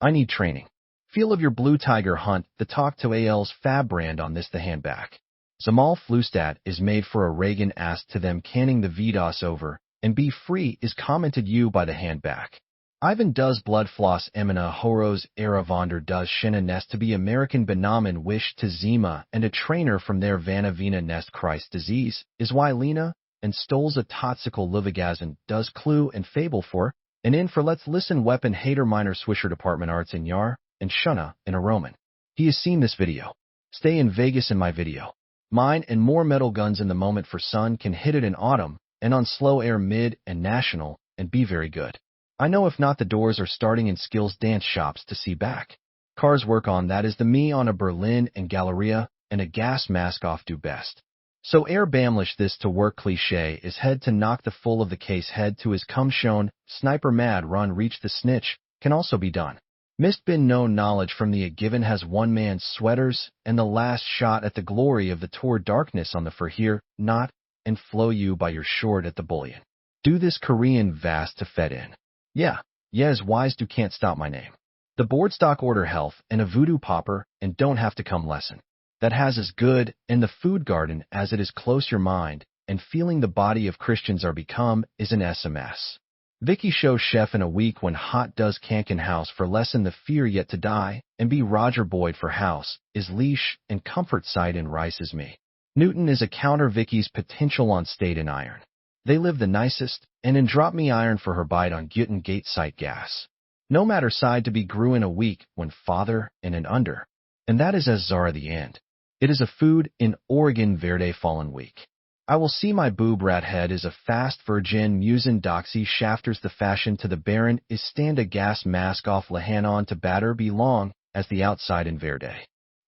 I need training. Feel of your blue tiger hunt, the talk to AL's fab brand on this the handback. Zamal Flustat is made for a Reagan asked to them canning the VDOS over, and be free is commented you by the handback. Ivan does blood floss Emina Horos Eravonder does Shina Nest to be American Benamin wish to Zima and a trainer from their Vanavina Nest Christ disease is why Lena and stoles a totsical Livigazin does clue and fable for and in for let's listen weapon hater minor swisher department arts in Yar and Shuna in a Roman. He has seen this video. Stay in Vegas in my video. Mine and more metal guns in the moment for sun can hit it in autumn and on slow air mid and national and be very good. I know if not the doors are starting in skills dance shops to see back. Cars work on that is the me on a Berlin and Galleria and a gas mask off do best. So air bamlish this to work cliche is head to knock the full of the case head to his come shown, sniper mad run reach the snitch can also be done. Missed been no knowledge from the given has one man's sweaters and the last shot at the glory of the tour darkness on the for here, not, and flow you by your short at the bullion. Do this Korean vast to fed in. Yeah, as wise do can't stop my name. The board stock order health and a voodoo popper and don't have to come lesson. That has as good in the food garden as it is close your mind and feeling the body of Christians are become is an SMS. Vicky show chef in a week when hot does Kankin house for lessen the fear yet to die and be Roger Boyd for house is leash and comfort side in rice is me. Newton is a counter Vicky's potential on state in iron. They live the nicest, and in drop me iron for her bite on Guten Gate site gas. No matter side to be grew in a week when father and an under. And that is as Zara the end. It is a food in Oregon Verde fallen week. I will see my boob rat head is a fast virgin musin doxy shafters the fashion to the baron is stand a gas mask off Lahanon to batter be long as the outside in Verde.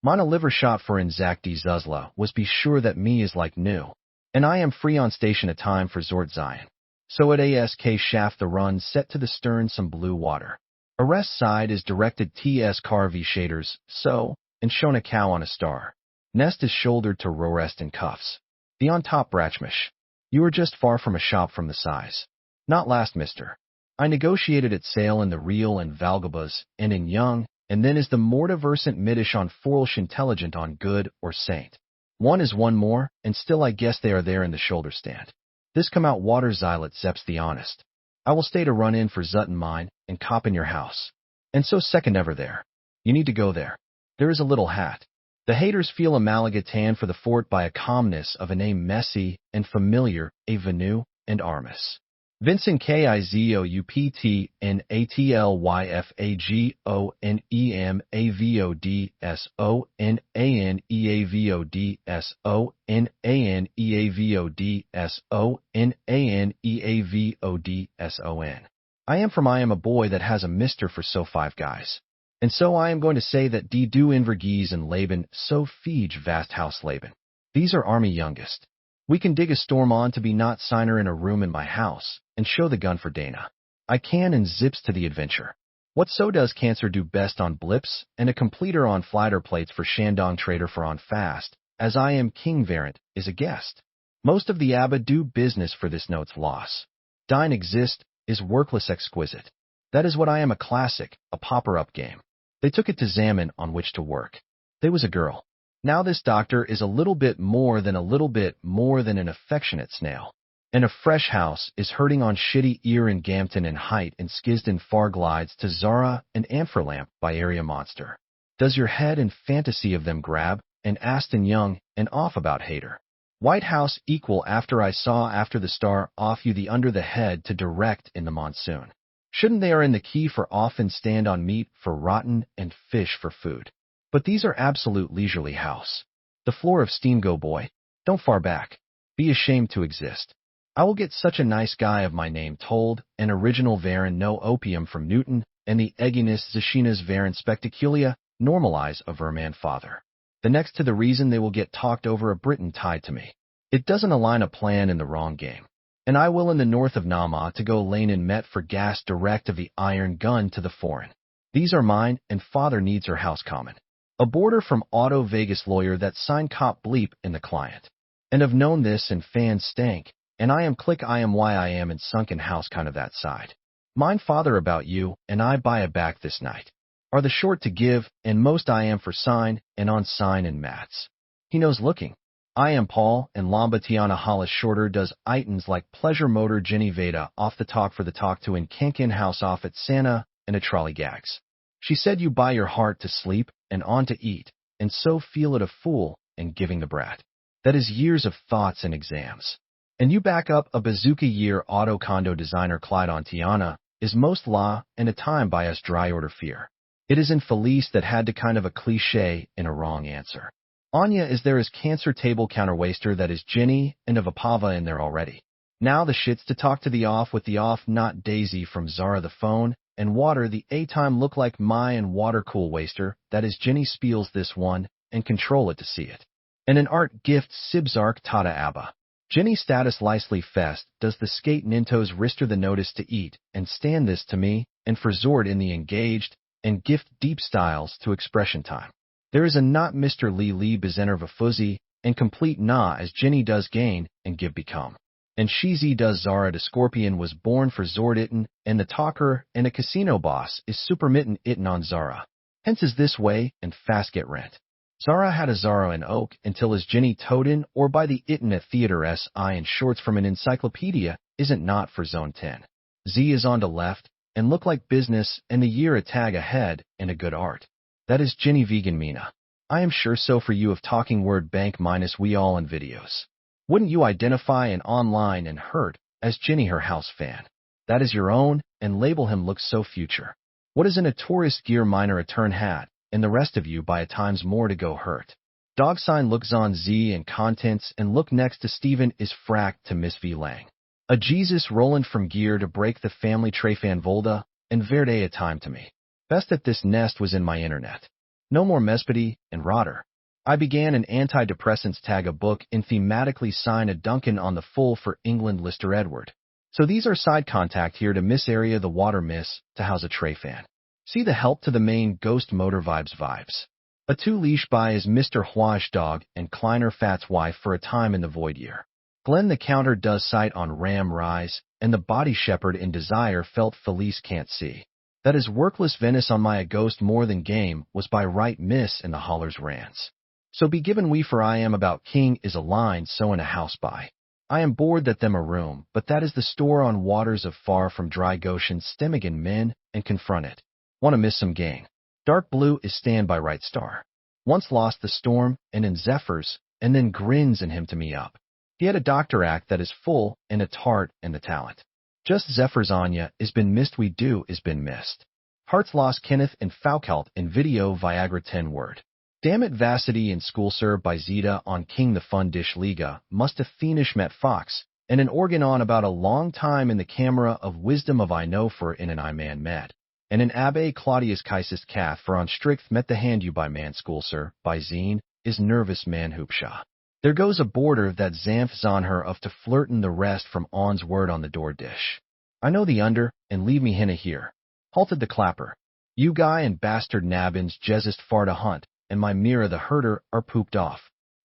Mana liver shot for in Zach D. Zuzla was be sure that me is like new. And I am free on station a time for Zort Zion. So at ASK shaft the run set to the stern some blue water. Arrest side is directed TS car V shaders, so, and shown a cow on a star. Nest is shouldered to rorest in cuffs. The on top Brachmish. You are just far from a shop from the size. Not last, mister. I negotiated at sale in the real and Valgabas, and in young, and then is the mortiversant middish on forlish intelligent on good or saint. One is one more, and still I guess they are there in the shoulder stand. This come out water Xylet Zeps the honest. I will stay to run in for Zut in mine, and cop in your house. And so second ever there. You need to go there. There is a little hat. The haters feel a Malaga tan for the fort by a calmness of a name messy and familiar, a Venu and Armis. Vincent Kizoupt and ATLYFAGONEAVODSONANEAVODSONANEAVODSON. I am a boy that has a mister for so five guys. And so I am going to say that D do Invergees and Laban so feege vast house Laban. These are army youngest. We can dig a storm on to be not signer in a room in my house, and show the gun for Dana. I can and zips to the adventure. What so does Cancer do best on blips, and a completer on flighter plates for Shandong trader for on fast, as I am King Variant, is a guest. Most of the ABBA do business for this note's loss. Dine exist, is workless exquisite. That is what I am a classic, a popper-up game. They took it to Zaman on which to work. They was a girl. Now this doctor is a little bit more than an affectionate snail. And a fresh house is hurting on shitty ear and Gampton and height and Skisden far glides to Zara and Ampherlamp by Area Monster. Does your head and fantasy of them grab, and Aston Young, and off about hater. White House equal after I saw after the star off you the under the head to direct in the monsoon. Shouldn't they are in the key for often stand on meat for rotten and fish for food. But these are absolute leisurely house. The floor of steam go boy. Don't far back. Be ashamed to exist. I will get such a nice guy of my name told, an original Varan no opium from Newton, and the egginess Zashina's Varan spectaculia, normalize a Verman father. The next to the reason they will get talked over a Briton tied to me. It doesn't align a plan in the wrong game. And I will in the north of Nama to go lane and met for gas direct of the iron gun to the foreign. These are mine, and father needs her house common. A border from Auto Vegas lawyer that signed cop bleep in the client. And have known this and fans stank, and I am click I am why I am in sunken house kind of that side. Mine father about you, and I buy a back this night. Are the short to give, and most I am for sign, and on sign and mats. He knows looking. I am Paul, and Lombatiana Hollis shorter does itens like pleasure motor Jenny Veda off the talk for the talk to in Kankin house off at Santa, and a trolley gags. She said you buy your heart to sleep, and on to eat, and so feel it a fool, and giving the brat. That is years of thoughts and exams. And you back up a bazooka year auto condo designer Clyde on Tiana, is most law, and a time by us dry order fear. It is in Felice that had to kind of a cliche in a wrong answer. Anya is there as cancer table counterwaster that is Jenny and of a Pava in there already. Now the shits to talk to the off with the off not Daisy from Zara the phone, and water the A-time look like my and water cool waster, that is Jenny spiels this one, and control it to see it. And an art gift Sibzark Tata Abba. Jenny status licely fest does the skate nintos rister the notice to eat, and stand this to me, and for Zord in the engaged, and gift deep styles to expression time. There is a not Mr. Lee Bezener Vafuzzi, and complete na as Jenny does gain, and give become. And Shizi does Zara to Scorpion was born for Zord itten, and the talker, and a casino boss, is supermitten itten on Zara. Hence is this way, and fast get rent. Zara had a Zara in oak, until as Jenny towed in, or by the itten at theater S.I. and shorts from an encyclopedia, isn't not for zone 10. Z is on to left, and look like business, and the year a tag ahead, and a good art. That is Jenny Vegan Mina. I am sure so for you of talking word bank minus we all in videos. Wouldn't you identify an online and hurt as Jenny her house fan? That is your own, and label him looks so future. What is a notorious gear minor a turn hat, and the rest of you by a times more to go hurt? Dog sign looks on Z and contents and look next to Steven is fracked to Miss V Lang. A Jesus Roland from gear to break the family Trefan Volda and Verde a time to me. Best at this nest was in my internet. No more Mespody and Rotter. I began an antidepressants tag a book and thematically sign a Duncan on the full for England Lister Edward. So these are side contact here to Miss Area the Water Miss to house a Trefan. See the help to the main Ghost Motor vibes. A two-leash by is Mr. Huash dog and Kleiner Fat's wife for a time in the void year. Glenn the counter does sight on Ram Rise, and the body shepherd in Desire felt Felice can't see. That is workless Venice on my a ghost more than game was by right miss in the hollers rants. So be given we for I am about king is a line so in a house by. I am bored that them a room, but that is the store on waters of far from dry Goshen Stemigan men, and confront it. Wanna miss some gang. Dark blue is stand by right star. Once lost the storm, and in Zephyrs, and then grins in him to me up. He had a doctor act that is full, and a tart, and the talent. Just Zephyrs Anya is been missed we do is been missed. Hearts lost Kenneth and Foucault in video Viagra 10 word. Damn it Vassity in School Sir by Zeta on King the Fun Dish Liga must have fiendish met Fox, and an organ on about a long time in the camera of wisdom of I know for in an I man mad. And an Abbe Claudius Kaisis Cath for on strict met the hand you by man School Sir by Zine is nervous man hoopshaw. There goes a border that Zamphs on her of to flirtin the rest from on's word on the door dish. I know the under, and leave me hinna here. Halted the clapper. You guy and bastard nabbins jesist far to hunt, and my Mira the herder are pooped off.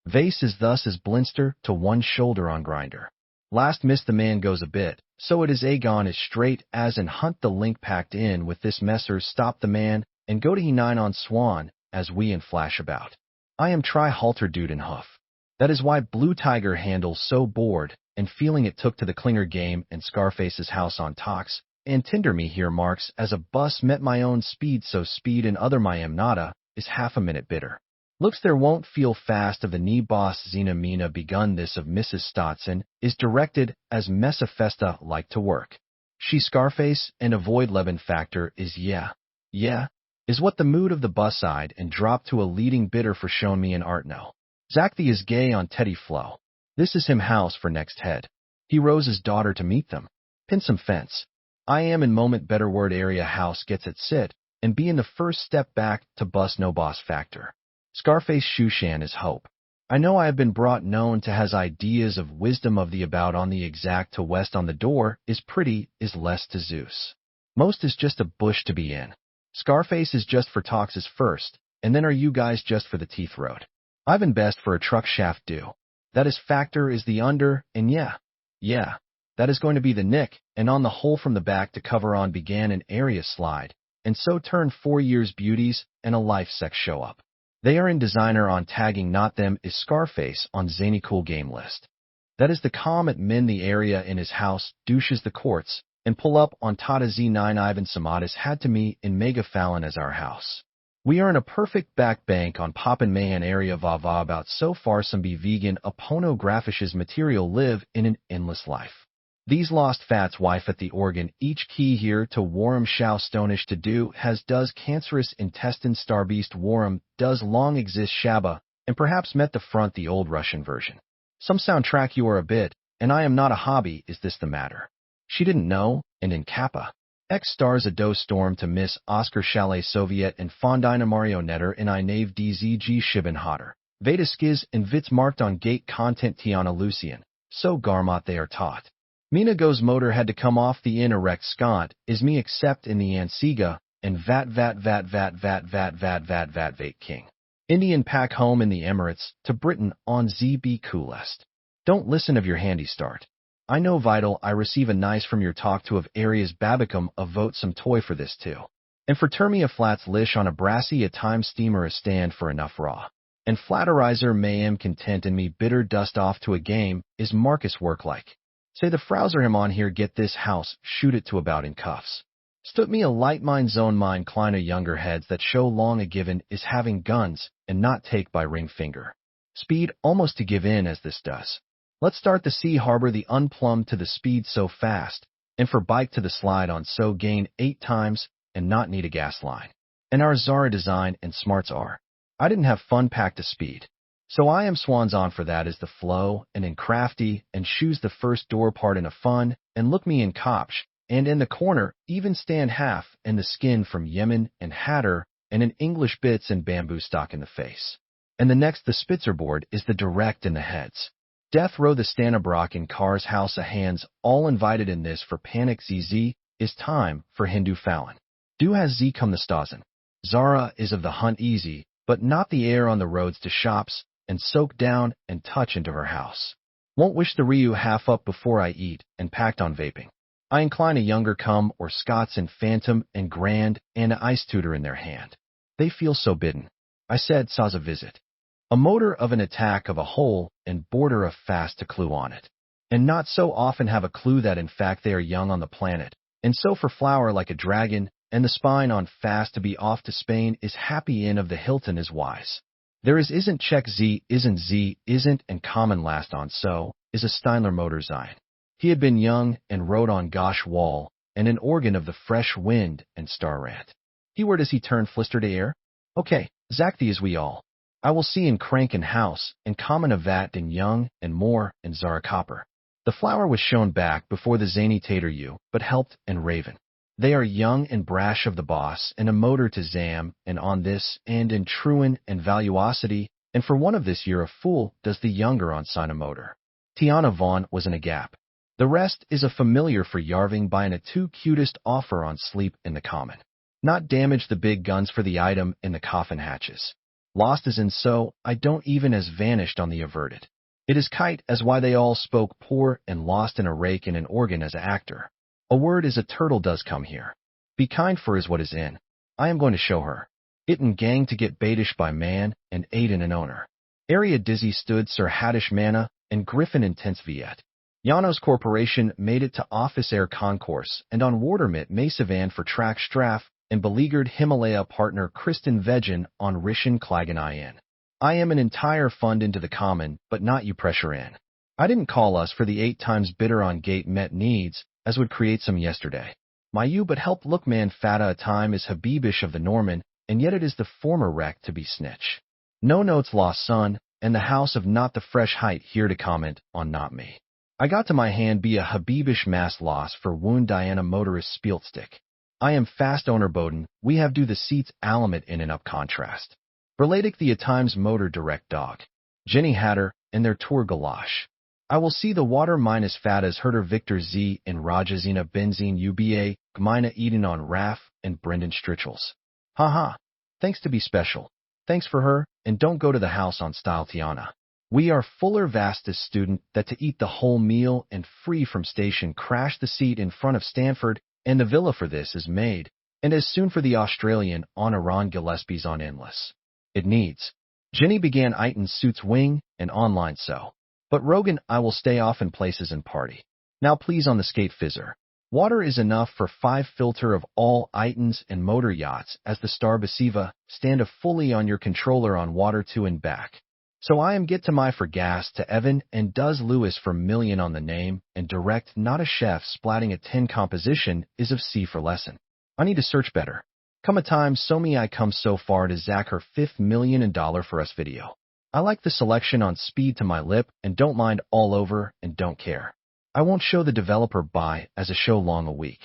Vase is thus as blinster to one shoulder on grinder. Last miss the man goes a bit, so it is Agon is straight as and hunt the link packed in with this messers stop the man, and go to he 9 on Swan, as we and flash about. I am try halter dude and hoof. That is why Blue Tiger handles so bored, and feeling it took to the Klinger game and Scarface's house on Tox, and Tinder me here marks as a bus met my own speed so speed and other my am nada, is half a minute bitter. Looks there won't feel fast of the knee boss Zena Mina begun this of Mrs. Stotson, is directed as Messa Festa like to work. She Scarface and avoid Levin factor is yeah, is what the mood of the bus side and drop to a leading bidder for shown me in art no. Zachty is gay on Teddy Flow. This is him house for next head. He rose his daughter to meet them. Pin some fence. I am in moment better word area house gets it sit, and be in the first step back to bus no boss factor. Scarface Shushan is hope. I know I have been brought known to has ideas of wisdom of the about on the exact to west on the door is pretty is less to Zeus. Most is just a bush to be in. Scarface is just for talks is first, and then are you guys just for the teeth road? Ivan best for a truck shaft do. That is factor is the under, and yeah, that is going to be the nick, and on the hole from the back to cover on began an area slide, and so turned 4 years beauties and a life sex show up. They are in designer on tagging not them is Scarface on zany cool game list. That is the calm at min the area in his house douches the courts, and pull up on Tata Z9 Ivan Samadas had to me in Mega Fallon as our house. We are in a perfect back bank on Poppin Mahan area Vava about so far some be vegan aponographisches material live in an endless life. These lost fats wife at the organ each key here to Warm Shao Stonish to do has does cancerous intestine starbeast Warm does long exist Shaba, and perhaps met the front the old Russian version. Some soundtrack you are a bit, and I am not a hobby is this the matter. She didn't know, and in Kappa. X stars a do storm to miss Oscar Chalet Soviet and Fondina Mario Netter in I Nave DZG Shibin Hotter. Veda Skiz and Vits marked on gate content Tiana Lucian. So Garmot they are taught. Mina Goes Motor had to come off the in erect scont, is me except in the Ansiga, and vat King. Indian pack home in the Emirates, to Britain on ZB Coolest. Don't listen of your handy start. I know vital I receive a nice from your talk to of areas Babicum of vote some toy for this too. And for Termia flats lish on a brassy a time steamer a stand for enough raw. And flatterizer may am content in me bitter dust off to a game, is Marcus work like. Say the frowser him on here get this house, shoot it to about in cuffs. Stood me a light mind zone mine Kleiner younger heads that show long a given is having guns, and not take by ring finger. Speed almost to give in as this does. Let's start the sea harbor the unplumbed to the speed so fast, and for bike to the slide on so gain 8 times, and not need a gas line. And our Zara design and smarts are. I didn't have fun packed to speed. So I am swans on for that is the flow, and in crafty, and choose the first door part in a fun, and look me in kopsh, and in the corner, even stand half, and the skin from Yemen and Hatter, and in English bits and bamboo stock in the face. And the next the Spitzer board is the direct in the heads. Death row the Stanabrock in Carr's house a hands, all invited in this for panic ZZ, is time for Hindu Fallon. Do has Z come the Stazen. Zara is of the hunt easy, but not the air on the roads to shops, and soak down and touch into her house. Won't wish the Ryu half up before I eat, and packed on vaping. I incline a younger come or Scots in Phantom and Grand and a ice tutor in their hand. They feel so bidden. I said saws a visit. A motor of an attack of a hole and border of fast to clue on it. And not so often have a clue that in fact they are young on the planet. And so for flower like a dragon, and the spine on fast to be off to Spain is happy in of the Hilton is wise. There is isn't check Z isn't and common last on so, is a Steinler motor Zion. He had been young and rode on Gosh Wall, and an organ of the fresh wind and star rant. He where does he turn flister to air? Okay, Zachty as we all. I will see in Crank and House, and common of that in Young, and More, and Zara Copper. The flower was shown back before the zany tater you, but helped and Raven. They are young and brash of the boss, and a motor to Zam, and on this, and in Truan and Valuosity, and for one of this year a fool does the younger on sign a motor. Tiana Vaughn was in a gap. The rest is a familiar for Yarving buying a two cutest offer on sleep in the common. Not damage the big guns for the item in the coffin hatches. Lost as in so, I don't even as vanished on the averted. It is kite as why they all spoke poor and lost in a rake and an organ as a actor. A word is a turtle does come here. Be kind for is what is in. I am going to show her. It and gang to get baitish by man, and aid in an owner. Area dizzy stood Sir Haddish Mana, and Griffin intense Viet. Janos Corporation made it to office air concourse, and on Watermit Mesavan for track straff, and beleaguered Himalaya partner Kristen Vegan on Rishan Klagan IN. I am an entire fund into the common, but not you pressure in. I didn't call us for the 8 times bidder on gate met needs, as would create some yesterday. My you but help look man fatta a time is Habibish of the Norman, and yet it is the former wreck to be snitch. No notes lost son, and the house of not the fresh height here to comment on not me. I got to my hand be a Habibish mass loss for wound Diana motorist Spieltstick. I am fast owner Bowden, we have do the seats alimet in and up contrast. Berladic the Times motor direct dog. Jenny Hatter, and their tour galosh. I will see the water minus Fatas Herder Victor Z and Rajazina Benzine UBA, Gmina Eden on Raff, and Brendan Strichels. Haha. Thanks to be special. Thanks for her, and don't go to the house on style Tiana. We are fuller vastus student that to eat the whole meal and free from station crash the seat in front of Stanford, and the villa for this is made, and as soon for the Australian on Iran Gillespie's on endless. It needs. Jenny began Iton's suits wing, and online so. But Rogan, I will stay off in places and party. Now please on the skate fizzer. Water is enough for 5 filter of all Itons and motor yachts as the Star Basiva stand a fully on your controller on water to and back. So I am get to my for gas to Evan and does Lewis for million on the name and direct not a chef splatting a 10 composition is of C for lesson. I need to search better. Come a time so me I come so far to Zach her 5th million and dollar for us video. I like the selection on speed to my lip and don't mind all over and don't care. I won't show the developer by as a show long a week.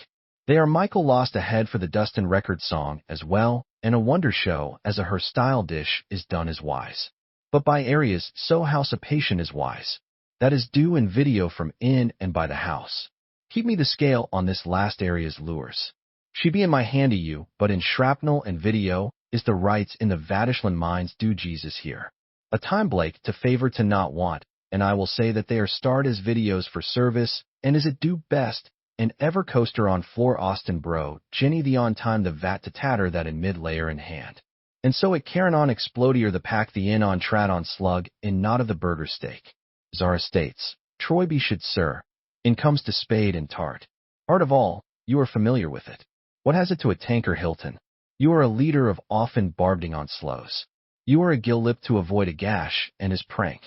They are Michael lost ahead for the Dustin record song as well, and a wonder show as a her style dish is done as wise. But by areas so house a patient is wise. That is due in video from in and by the house. Keep me the scale on this last area's lures. She be in my handy you, but in shrapnel and video, is the rights in the Vadishland minds do Jesus here. A time Blake to favor to not want, and I will say that they are starred as videos for service, and is it do best, and ever coaster on floor Austin bro, Jenny the on time the vat to tatter that in mid layer in hand. And so it Karen on explodier the pack the in on trad on slug, in not of the burger steak. Zara states, Troy be should sir. In comes to spade and tart. Art of all, you are familiar with it. What has it to a tanker Hilton? You are a leader of often barbing on slows. You are a gill lip to avoid a gash, and his prank.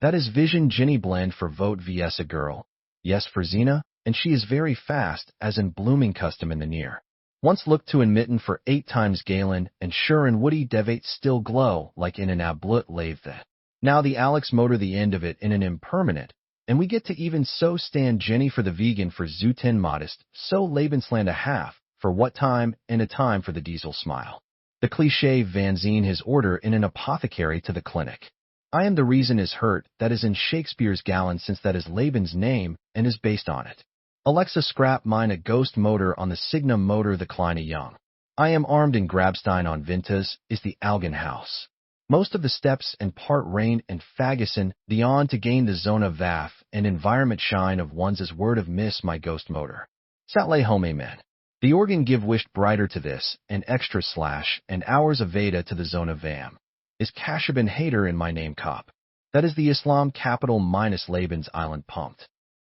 That is vision Ginny blend for vote vs a girl. Yes for Zena, and she is very fast, as in blooming custom in the near. Once looked to in mitten for 8 times Galen, and sure and Woody Devate still glow like in an ablut lave the. Now the Alex motor the end of it in an impermanent, and we get to even so stand Jenny for the vegan for Zuten modest, so Lebensland a half, for what time, and a time for the diesel smile. The cliché Vanzine his order in an apothecary to the clinic. I am the reason is hurt, that is in Shakespeare's Galen since that is Laban's name, and is based on it. Alexa scrap mine a ghost motor on the Signum motor the Kleine Young. I am armed in Grabstein on Vintas, is the Algen house. Most of the steps and part rain and Faguson, the on to gain the zona vaff and environment shine of one's as word of miss my ghost motor. Satley home amen. The organ give wished brighter to this, and extra slash, and hours of Veda to the zona vam. Is Kashabin hater in my name cop. That is the Islam capital minus Laban's island pumped.